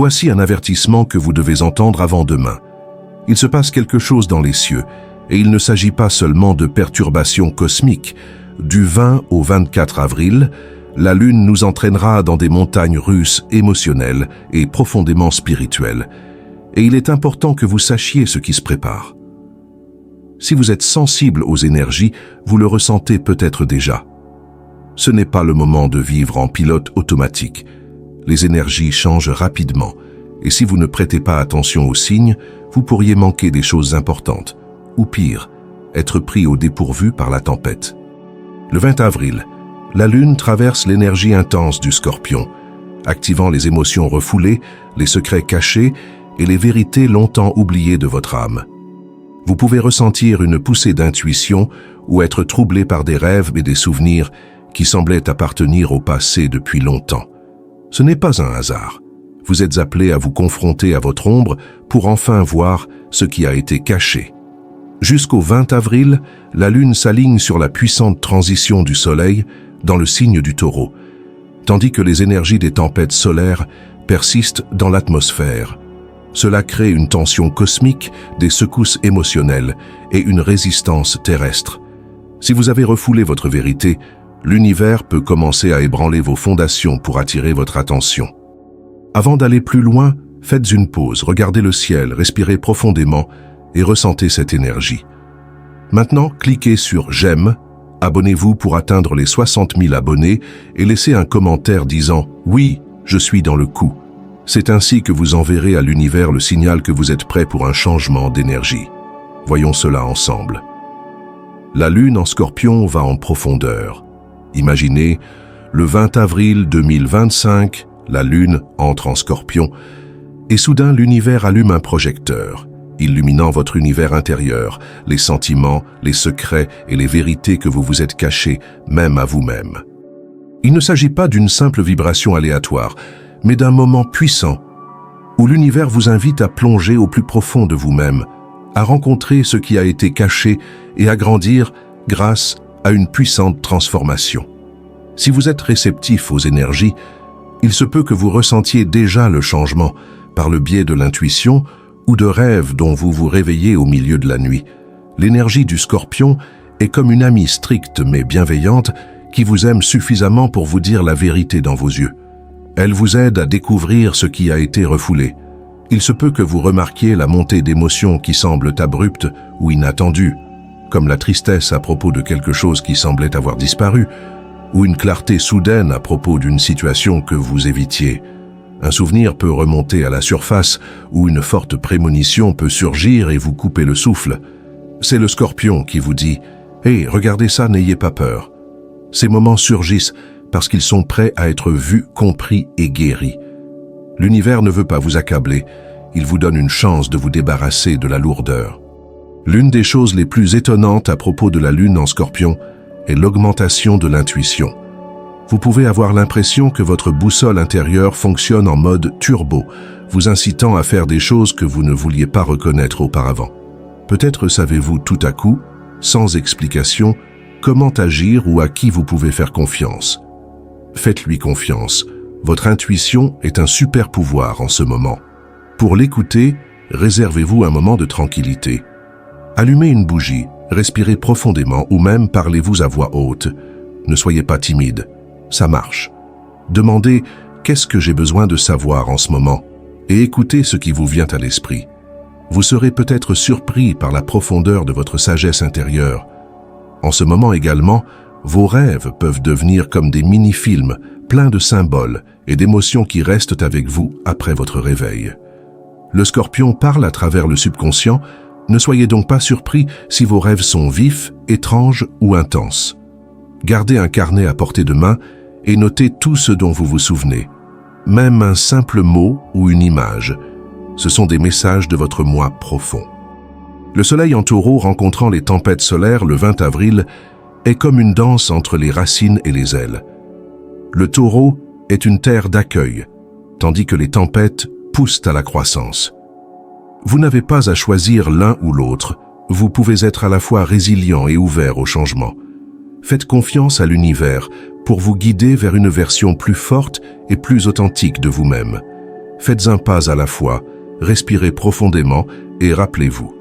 Voici un avertissement que vous devez entendre avant demain. Il se passe quelque chose dans les cieux, et il ne s'agit pas seulement de perturbations cosmiques. Du 20 au 24 avril, la Lune nous entraînera dans des montagnes russes émotionnelles et profondément spirituelles. Et il est important que vous sachiez ce qui se prépare. Si vous êtes sensible aux énergies, vous le ressentez peut-être déjà. Ce n'est pas le moment de vivre en pilote automatique. Les énergies changent rapidement, et si vous ne prêtez pas attention aux signes, vous pourriez manquer des choses importantes, ou pire, être pris au dépourvu par la tempête. Le 20 avril, la Lune traverse l'énergie intense du Scorpion, activant les émotions refoulées, les secrets cachés et les vérités longtemps oubliées de votre âme. Vous pouvez ressentir une poussée d'intuition ou être troublé par des rêves et des souvenirs qui semblaient appartenir au passé depuis longtemps. Ce n'est pas un hasard. Vous êtes appelé à vous confronter à votre ombre pour enfin voir ce qui a été caché. Jusqu'au 20 avril, la Lune s'aligne sur la puissante transition du Soleil dans le signe du Taureau, tandis que les énergies des tempêtes solaires persistent dans l'atmosphère. Cela crée une tension cosmique, des secousses émotionnelles et une résistance terrestre. Si vous avez refoulé votre vérité, l'univers peut commencer à ébranler vos fondations pour attirer votre attention. Avant d'aller plus loin, faites une pause, regardez le ciel, respirez profondément et ressentez cette énergie. Maintenant, cliquez sur « J'aime », abonnez-vous pour atteindre les 60 000 abonnés et laissez un commentaire disant « Oui, je suis dans le coup ». C'est ainsi que vous enverrez à l'univers le signal que vous êtes prêt pour un changement d'énergie. Voyons cela ensemble. La Lune en Scorpion va en profondeur. Imaginez, le 20 avril 2025, la Lune entre en Scorpion, et soudain l'univers allume un projecteur, illuminant votre univers intérieur, les sentiments, les secrets et les vérités que vous vous êtes cachés, même à vous-même. Il ne s'agit pas d'une simple vibration aléatoire, mais d'un moment puissant, où l'univers vous invite à plonger au plus profond de vous-même, à rencontrer ce qui a été caché et à grandir grâce à une puissante transformation. Si vous êtes réceptif aux énergies, il se peut que vous ressentiez déjà le changement par le biais de l'intuition ou de rêves dont vous vous réveillez au milieu de la nuit. L'énergie du Scorpion est comme une amie stricte mais bienveillante qui vous aime suffisamment pour vous dire la vérité dans vos yeux. Elle vous aide à découvrir ce qui a été refoulé. Il se peut que vous remarquiez la montée d'émotions qui semblent abruptes ou inattendues, comme la tristesse à propos de quelque chose qui semblait avoir disparu, ou une clarté soudaine à propos d'une situation que vous évitiez. Un souvenir peut remonter à la surface, ou une forte prémonition peut surgir et vous couper le souffle. C'est le Scorpion qui vous dit « Hey, regardez ça, n'ayez pas peur ». Ces moments surgissent parce qu'ils sont prêts à être vus, compris et guéris. L'univers ne veut pas vous accabler, il vous donne une chance de vous débarrasser de la lourdeur. L'une des choses les plus étonnantes à propos de la Lune en Scorpion est l'augmentation de l'intuition. Vous pouvez avoir l'impression que votre boussole intérieure fonctionne en mode turbo, vous incitant à faire des choses que vous ne vouliez pas reconnaître auparavant. Peut-être savez-vous tout à coup, sans explication, comment agir ou à qui vous pouvez faire confiance. Faites-lui confiance. Votre intuition est un super pouvoir en ce moment. Pour l'écouter, réservez-vous un moment de tranquillité. Allumez une bougie, respirez profondément ou même parlez-vous à voix haute. Ne soyez pas timide, ça marche. Demandez « Qu'est-ce que j'ai besoin de savoir en ce moment ?» et écoutez ce qui vous vient à l'esprit. Vous serez peut-être surpris par la profondeur de votre sagesse intérieure. En ce moment également, vos rêves peuvent devenir comme des mini-films, pleins de symboles et d'émotions qui restent avec vous après votre réveil. Le Scorpion parle à travers le subconscient, ne soyez donc pas surpris si vos rêves sont vifs, étranges ou intenses. Gardez un carnet à portée de main et notez tout ce dont vous vous souvenez. Même un simple mot ou une image, ce sont des messages de votre moi profond. Le Soleil en Taureau rencontrant les tempêtes solaires le 20 avril est comme une danse entre les racines et les ailes. Le Taureau est une terre d'accueil, tandis que les tempêtes poussent à la croissance. Vous n'avez pas à choisir l'un ou l'autre, vous pouvez être à la fois résilient et ouvert au changement. Faites confiance à l'univers pour vous guider vers une version plus forte et plus authentique de vous-même. Faites un pas à la fois, respirez profondément et rappelez-vous,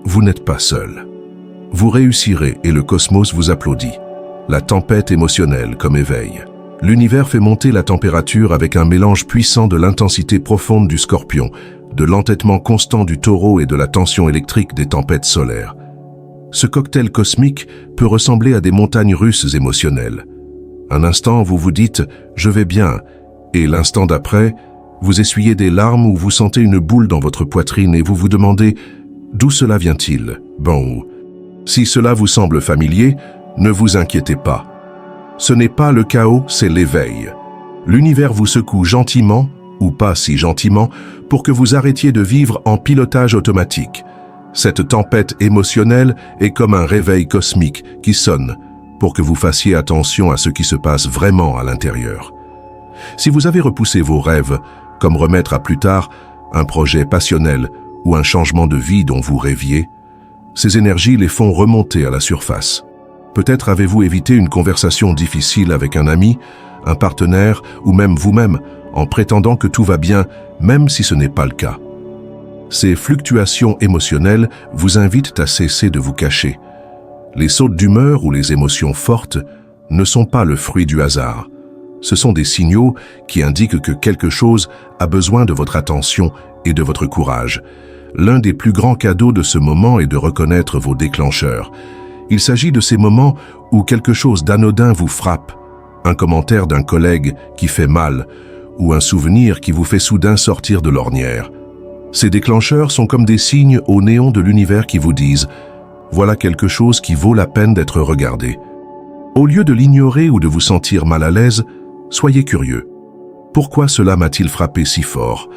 vous n'êtes pas seul. Vous réussirez et le cosmos vous applaudit. La tempête émotionnelle comme éveil. L'univers fait monter la température avec un mélange puissant de l'intensité profonde du Scorpion, de l'entêtement constant du Taureau et de la tension électrique des tempêtes solaires. Ce cocktail cosmique peut ressembler à des montagnes russes émotionnelles. Un instant, vous vous dites « je vais bien » et l'instant d'après, vous essuyez des larmes ou vous sentez une boule dans votre poitrine et vous vous demandez « d'où cela vient-il » Bon, si cela vous semble familier, ne vous inquiétez pas. Ce n'est pas le chaos, c'est l'éveil. L'univers vous secoue gentiment, ou pas si gentiment, pour que vous arrêtiez de vivre en pilotage automatique. Cette tempête émotionnelle est comme un réveil cosmique qui sonne pour que vous fassiez attention à ce qui se passe vraiment à l'intérieur. Si vous avez repoussé vos rêves, comme remettre à plus tard un projet passionnel ou un changement de vie dont vous rêviez, ces énergies les font remonter à la surface. Peut-être avez-vous évité une conversation difficile avec un ami, un partenaire ou même vous-même en prétendant que tout va bien, même si ce n'est pas le cas. Ces fluctuations émotionnelles vous invitent à cesser de vous cacher. Les sautes d'humeur ou les émotions fortes ne sont pas le fruit du hasard. Ce sont des signaux qui indiquent que quelque chose a besoin de votre attention et de votre courage. L'un des plus grands cadeaux de ce moment est de reconnaître vos déclencheurs. Il s'agit de ces moments où quelque chose d'anodin vous frappe, un commentaire d'un collègue qui fait mal, ou un souvenir qui vous fait soudain sortir de l'ornière. Ces déclencheurs sont comme des signes au néon de l'univers qui vous disent « voilà quelque chose qui vaut la peine d'être regardé ». Au lieu de l'ignorer ou de vous sentir mal à l'aise, soyez curieux. Pourquoi cela m'a-t-il frappé si fort ?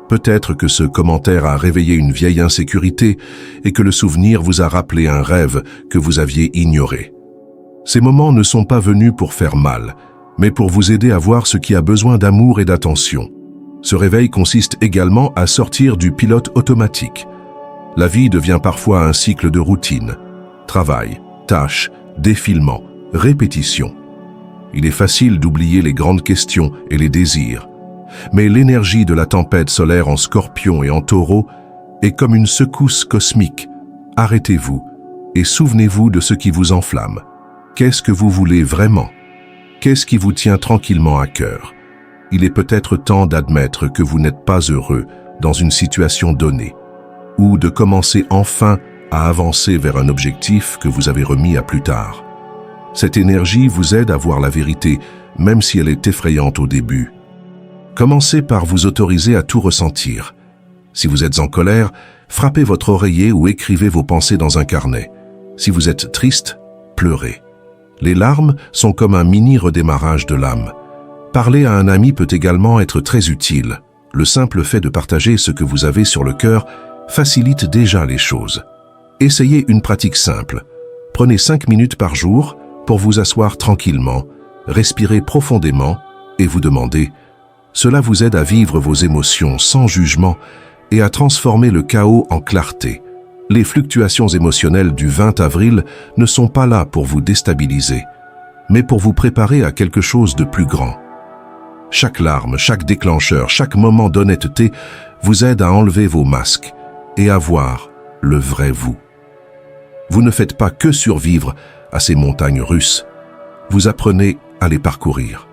Peut-être que ce commentaire a réveillé une vieille insécurité et que le souvenir vous a rappelé un rêve que vous aviez ignoré. Ces moments ne sont pas venus pour faire mal, mais pour vous aider à voir ce qui a besoin d'amour et d'attention. Ce réveil consiste également à sortir du pilote automatique. La vie devient parfois un cycle de routine. Travail, tâches, défilement, répétition. Il est facile d'oublier les grandes questions et les désirs. Mais l'énergie de la tempête solaire en Scorpion et en Taureau est comme une secousse cosmique. Arrêtez-vous et souvenez-vous de ce qui vous enflamme. Qu'est-ce que vous voulez vraiment ? Qu'est-ce qui vous tient tranquillement à cœur ? Il est peut-être temps d'admettre que vous n'êtes pas heureux dans une situation donnée, ou de commencer enfin à avancer vers un objectif que vous avez remis à plus tard. Cette énergie vous aide à voir la vérité, même si elle est effrayante au début. Commencez par vous autoriser à tout ressentir. Si vous êtes en colère, frappez votre oreiller ou écrivez vos pensées dans un carnet. Si vous êtes triste, pleurez. Les larmes sont comme un mini redémarrage de l'âme. Parler à un ami peut également être très utile. Le simple fait de partager ce que vous avez sur le cœur facilite déjà les choses. Essayez une pratique simple. Prenez 5 minutes par jour pour vous asseoir tranquillement, respirer profondément et vous demander. Cela vous aide à vivre vos émotions sans jugement et à transformer le chaos en clarté. Les fluctuations émotionnelles du 20 avril ne sont pas là pour vous déstabiliser, mais pour vous préparer à quelque chose de plus grand. Chaque larme, chaque déclencheur, chaque moment d'honnêteté vous aide à enlever vos masques et à voir le vrai vous. Vous ne faites pas que survivre à ces montagnes russes, vous apprenez à les parcourir.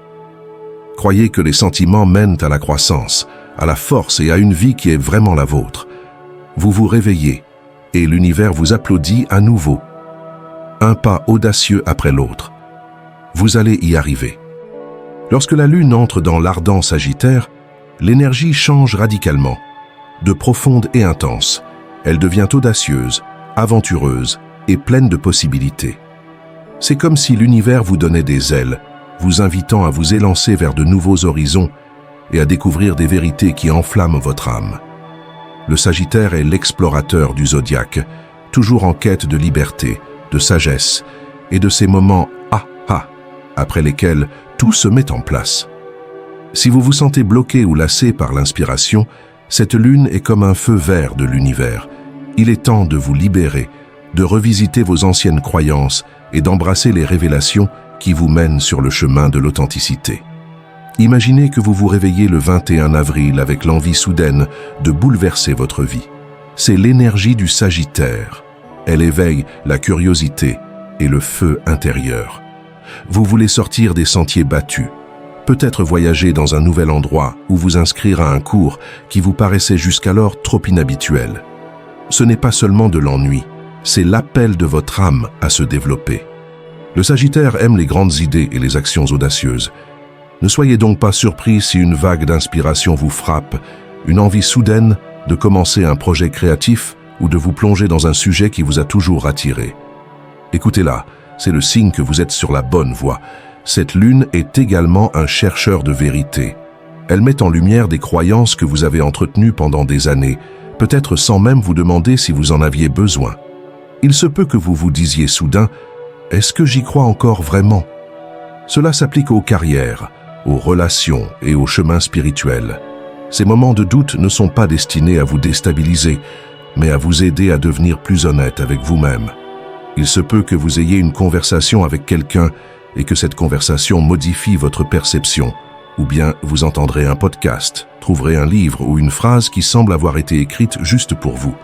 Croyez que les sentiments mènent à la croissance, à la force et à une vie qui est vraiment la vôtre. Vous vous réveillez et l'univers vous applaudit à nouveau. Un pas audacieux après l'autre. Vous allez y arriver. Lorsque la Lune entre dans l'ardent Sagittaire, l'énergie change radicalement. De profonde et intense, elle devient audacieuse, aventureuse et pleine de possibilités. C'est comme si l'univers vous donnait des ailes, vous invitant à vous élancer vers de nouveaux horizons et à découvrir des vérités qui enflamment votre âme. Le Sagittaire est l'explorateur du zodiaque, toujours en quête de liberté, de sagesse et de ces moments « ah ah » après lesquels tout se met en place. Si vous vous sentez bloqué ou lassé par l'inspiration, cette lune est comme un feu vert de l'univers. Il est temps de vous libérer, de revisiter vos anciennes croyances et d'embrasser les révélations qui vous mènent sur le chemin de l'authenticité. Imaginez que vous vous réveillez le 21 avril avec l'envie soudaine de bouleverser votre vie. C'est l'énergie du Sagittaire. Elle éveille la curiosité et le feu intérieur. Vous voulez sortir des sentiers battus, peut-être voyager dans un nouvel endroit ou vous inscrire à un cours qui vous paraissait jusqu'alors trop inhabituel. Ce n'est pas seulement de l'ennui, c'est l'appel de votre âme à se développer. Le Sagittaire aime les grandes idées et les actions audacieuses. Ne soyez donc pas surpris si une vague d'inspiration vous frappe, une envie soudaine de commencer un projet créatif ou de vous plonger dans un sujet qui vous a toujours attiré. Écoutez-la, c'est le signe que vous êtes sur la bonne voie. Cette lune est également un chercheur de vérité. Elle met en lumière des croyances que vous avez entretenues pendant des années, peut-être sans même vous demander si vous en aviez besoin. Il se peut que vous vous disiez soudain « Est-ce que j'y crois encore vraiment ?» Cela s'applique aux carrières, aux relations et aux chemins spirituels. Ces moments de doute ne sont pas destinés à vous déstabiliser, mais à vous aider à devenir plus honnête avec vous-même. Il se peut que vous ayez une conversation avec quelqu'un et que cette conversation modifie votre perception, ou bien vous entendrez un podcast, trouverez un livre ou une phrase qui semble avoir été écrite juste pour vous.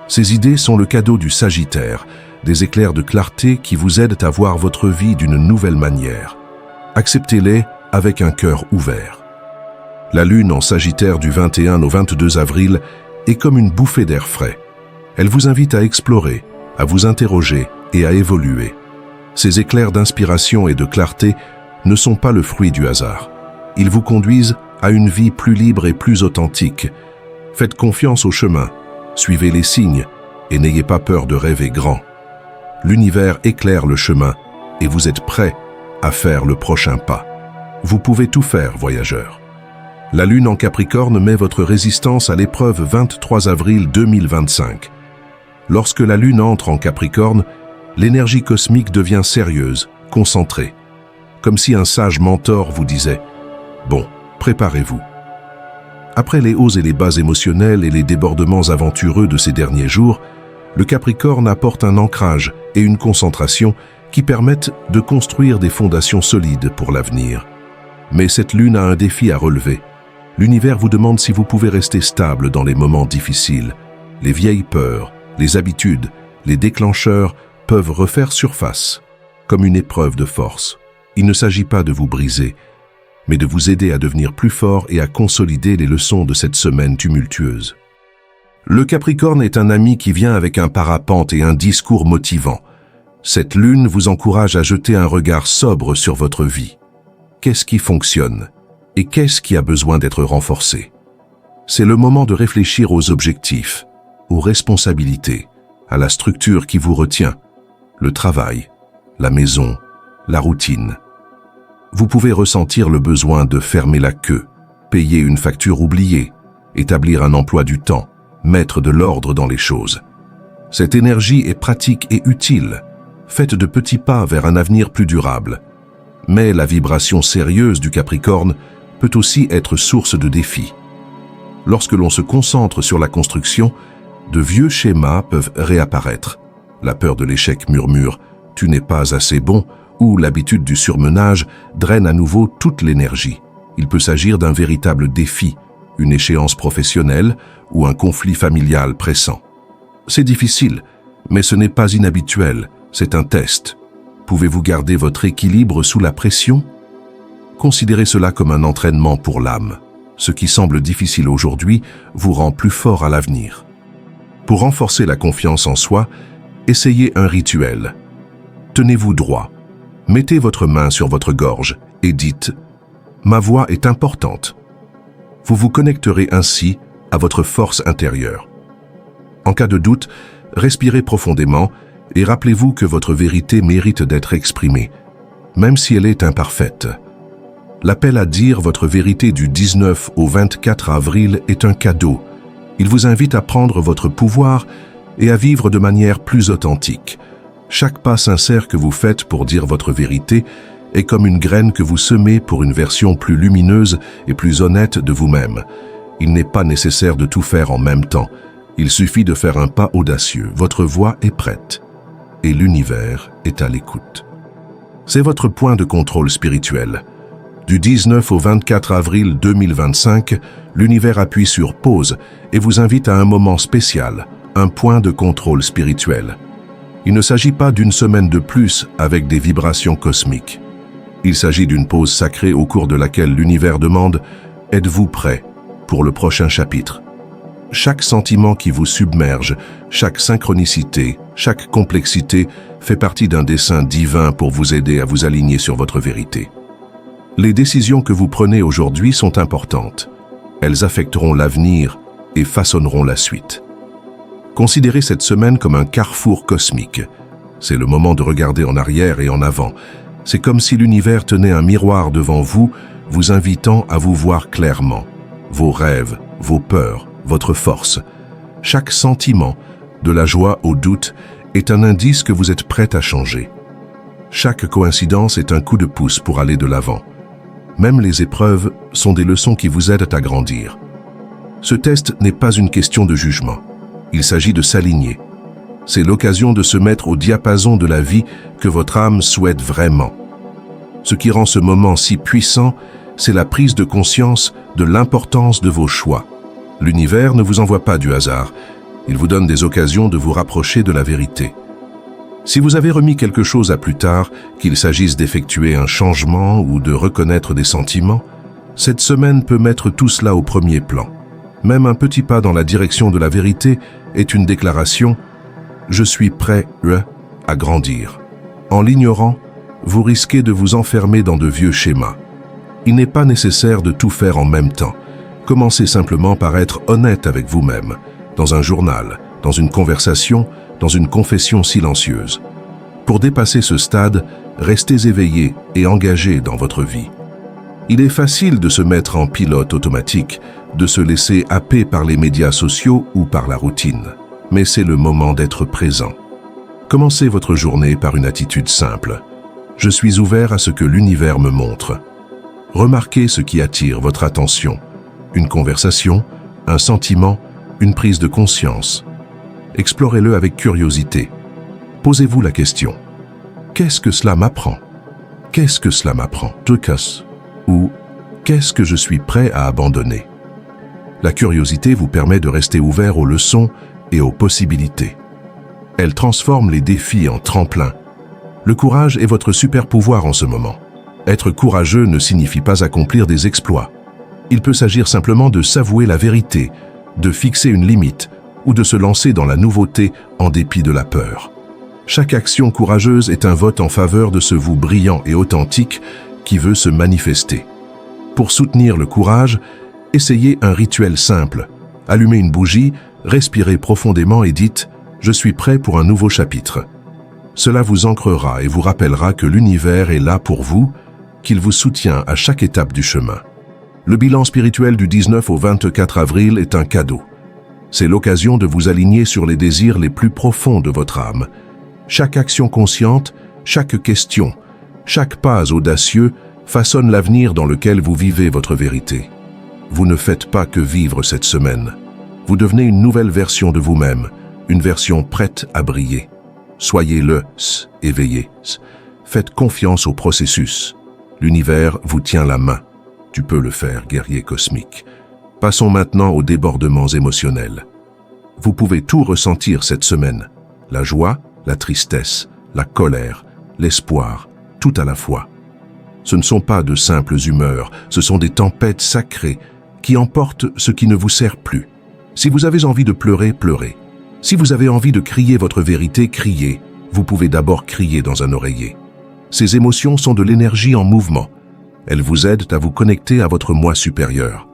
Ces idées sont le cadeau du Sagittaire, des éclairs de clarté qui vous aident à voir votre vie d'une nouvelle manière. Acceptez-les avec un cœur ouvert. La lune en Sagittaire du 21 au 22 avril est comme une bouffée d'air frais. Elle vous invite à explorer, à vous interroger et à évoluer. Ces éclairs d'inspiration et de clarté ne sont pas le fruit du hasard. Ils vous conduisent à une vie plus libre et plus authentique. Faites confiance au chemin, suivez les signes et n'ayez pas peur de rêver grand. L'univers éclaire le chemin et vous êtes prêt à faire le prochain pas. Vous pouvez tout faire, voyageur. La lune en Capricorne met votre résistance à l'épreuve 23 avril 2025. Lorsque la lune entre en Capricorne, l'énergie cosmique devient sérieuse, concentrée. Comme si un sage mentor vous disait « Bon, préparez-vous ». Après les hauts et les bas émotionnels et les débordements aventureux de ces derniers jours, le Capricorne apporte un ancrage et une concentration qui permettent de construire des fondations solides pour l'avenir. Mais cette lune a un défi à relever. L'univers vous demande si vous pouvez rester stable dans les moments difficiles. Les vieilles peurs, les habitudes, les déclencheurs peuvent refaire surface, comme une épreuve de force. Il ne s'agit pas de vous briser, mais de vous aider à devenir plus fort et à consolider les leçons de cette semaine tumultueuse. Le Capricorne est un ami qui vient avec un parapente et un discours motivant. Cette lune vous encourage à jeter un regard sobre sur votre vie. Qu'est-ce qui fonctionne et qu'est-ce qui a besoin d'être renforcé? C'est le moment de réfléchir aux objectifs, aux responsabilités, à la structure qui vous retient, le travail, la maison, la routine. Vous pouvez ressentir le besoin de fermer la queue, payer une facture oubliée, établir un emploi du temps, mettre de l'ordre dans les choses. Cette énergie est pratique et utile. Faites de petits pas vers un avenir plus durable. Mais la vibration sérieuse du Capricorne peut aussi être source de défis. Lorsque l'on se concentre sur la construction, de vieux schémas peuvent réapparaître. La peur de l'échec murmure « tu n'es pas assez bon » ou l'habitude du surmenage draine à nouveau toute l'énergie. Il peut s'agir d'un véritable défi, une échéance professionnelle ou un conflit familial pressant. C'est difficile, mais ce n'est pas inhabituel, c'est un test. Pouvez-vous garder votre équilibre sous la pression? Considérez cela comme un entraînement pour l'âme. Ce qui semble difficile aujourd'hui vous rend plus fort à l'avenir. Pour renforcer la confiance en soi, essayez un rituel. Tenez-vous droit. Mettez votre main sur votre gorge et dites « Ma voix est importante ». Vous vous connecterez ainsi à votre force intérieure. En cas de doute, respirez profondément et rappelez-vous que votre vérité mérite d'être exprimée, même si elle est imparfaite. L'appel à dire votre vérité du 19 au 24 avril est un cadeau. Il vous invite à prendre votre pouvoir et à vivre de manière plus authentique. Chaque pas sincère que vous faites pour dire votre vérité est comme une graine que vous semez pour une version plus lumineuse et plus honnête de vous-même. Il n'est pas nécessaire de tout faire en même temps. Il suffit de faire un pas audacieux. Votre voix est prête et l'univers est à l'écoute. C'est votre point de contrôle spirituel. Du 19 au 24 avril 2025, l'univers appuie sur pause et vous invite à un moment spécial, un point de contrôle spirituel. Il ne s'agit pas d'une semaine de plus avec des vibrations cosmiques. Il s'agit d'une pause sacrée au cours de laquelle l'univers demande « Êtes-vous prêt pour le prochain chapitre ?» Chaque sentiment qui vous submerge, chaque synchronicité, chaque complexité fait partie d'un dessein divin pour vous aider à vous aligner sur votre vérité. Les décisions que vous prenez aujourd'hui sont importantes. Elles affecteront l'avenir et façonneront la suite. Considérez cette semaine comme un carrefour cosmique. C'est le moment de regarder en arrière et en avant. C'est comme si l'univers tenait un miroir devant vous, vous invitant à vous voir clairement. Vos rêves, vos peurs, votre force. Chaque sentiment, de la joie au doute, est un indice que vous êtes prêt à changer. Chaque coïncidence est un coup de pouce pour aller de l'avant. Même les épreuves sont des leçons qui vous aident à grandir. Ce test n'est pas une question de jugement. Il s'agit de s'aligner. C'est l'occasion de se mettre au diapason de la vie que votre âme souhaite vraiment. Ce qui rend ce moment si puissant, c'est la prise de conscience de l'importance de vos choix. L'univers ne vous envoie pas du hasard. Il vous donne des occasions de vous rapprocher de la vérité. Si vous avez remis quelque chose à plus tard, qu'il s'agisse d'effectuer un changement ou de reconnaître des sentiments, cette semaine peut mettre tout cela au premier plan. Même un petit pas dans la direction de la vérité est une déclaration « Je suis prêt à grandir ». En l'ignorant, vous risquez de vous enfermer dans de vieux schémas. Il n'est pas nécessaire de tout faire en même temps. Commencez simplement par être honnête avec vous-même, dans un journal, dans une conversation, dans une confession silencieuse. Pour dépasser ce stade, restez éveillé et engagé dans votre vie. Il est facile de se mettre en pilote automatique, de se laisser happer par les médias sociaux ou par la routine. Mais c'est le moment d'être présent. Commencez votre journée par une attitude simple. Je suis ouvert à ce que l'univers me montre. Remarquez ce qui attire votre attention. Une conversation, un sentiment, une prise de conscience. Explorez-le avec curiosité. Posez-vous la question. Qu'est-ce que cela m'apprend? Qu'est-ce que cela m'apprend? Ou qu'est-ce que je suis prêt à abandonner? La curiosité vous permet de rester ouvert aux leçons et aux possibilités. Elle transforme les défis en tremplin. Le courage est votre super pouvoir en ce moment. Être courageux ne signifie pas accomplir des exploits. Il peut s'agir simplement de s'avouer la vérité, de fixer une limite ou de se lancer dans la nouveauté en dépit de la peur. Chaque action courageuse est un vote en faveur de ce vous brillant et authentique qui veut se manifester. Pour soutenir le courage, essayez un rituel simple. Allumez une bougie, respirez profondément et dites « Je suis prêt pour un nouveau chapitre ». Cela vous ancrera et vous rappellera que l'univers est là pour vous, qu'il vous soutient à chaque étape du chemin. Le bilan spirituel du 19 au 24 avril est un cadeau. C'est l'occasion de vous aligner sur les désirs les plus profonds de votre âme. Chaque action consciente, chaque question, chaque pas audacieux façonne l'avenir dans lequel vous vivez votre vérité. Vous ne faites pas que vivre cette semaine. Vous devenez une nouvelle version de vous-même, une version prête à briller. Soyez éveillé. Faites confiance au processus. L'univers vous tient la main. Tu peux le faire, guerrier cosmique. Passons maintenant aux débordements émotionnels. Vous pouvez tout ressentir cette semaine. La joie, la tristesse, la colère, l'espoir, tout à la fois. Ce ne sont pas de simples humeurs, ce sont des tempêtes sacrées qui emportent ce qui ne vous sert plus. Si vous avez envie de pleurer, pleurez. Si vous avez envie de crier votre vérité, criez. Vous pouvez d'abord crier dans un oreiller. Ces émotions sont de l'énergie en mouvement. Elles vous aident à vous connecter à votre moi supérieur.